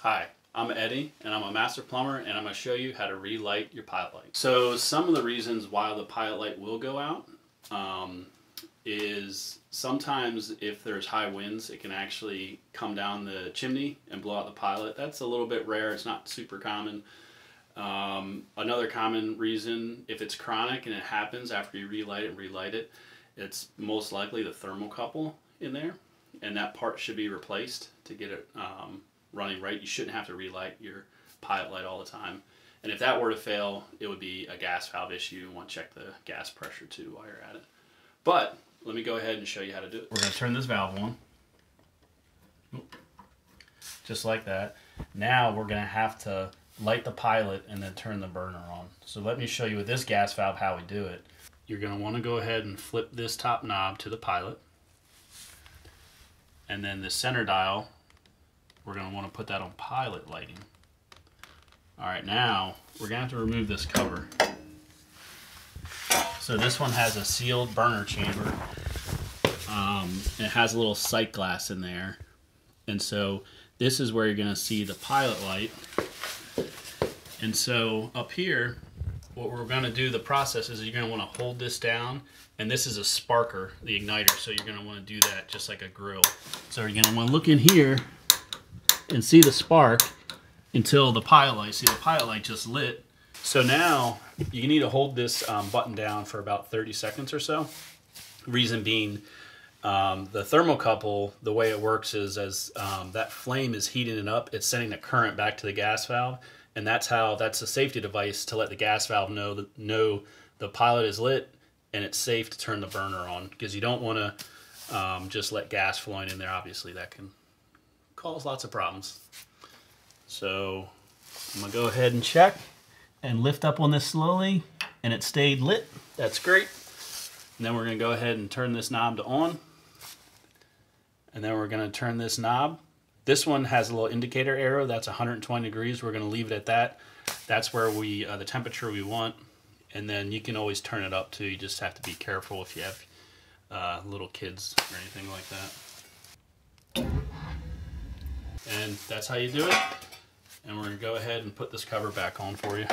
Hi, I'm Eddie and I'm a master plumber and I'm going to show you how to relight your pilot light. So some of the reasons why the pilot light will go out is sometimes if there's high winds it can actually come down the chimney and blow out the pilot. That's a little bit rare, it's not super common. Another common reason, if it's chronic and it happens after you relight it, it's most likely the thermocouple in there, and that part should be replaced to get it running right. You shouldn't have to relight your pilot light all the time. And if that were to fail, it would be a gas valve issue. You want to check the gas pressure too while you're at it. But let me go ahead and show you how to do it. We're going to turn this valve on. Just like that. Now we're going to have to light the pilot and then turn the burner on. So let me show you with this gas valve how we do it. You're going to want to go ahead and flip this top knob to the pilot. And then the center dial, we're going to want to put that on pilot lighting. Alright, now we're going to have to remove this cover. So this one has a sealed burner chamber. It has a little sight glass in there. And so this is where you're going to see the pilot light. And so up here, what we're going to do, the process is you're going to want to hold this down. And this is a sparker, the igniter. So you're going to want to do that just like a grill. So you're going to want to look in here and see the spark until the pilot light. See, the pilot light just lit. So now you need to hold this button down for about 30 seconds or so. Reason being, the thermocouple, the way it works is as that flame is heating it up, it's sending the current back to the gas valve. And that's a safety device to let the gas valve know the pilot is lit and it's safe to turn the burner on, because you don't want to just let gas flowing in there. Obviously that can cause lots of problems. So I'm going to go ahead and check and lift up on this slowly, and it stayed lit. That's great. And then we're going to go ahead and turn this knob to on. And then we're going to turn this knob. This one has a little indicator arrow. That's 120 degrees. We're going to leave it at that. That's where the temperature we want. And then you can always turn it up too. You just have to be careful if you have little kids or anything like that. And that's how you do it. And we're going to go ahead and put this cover back on for you.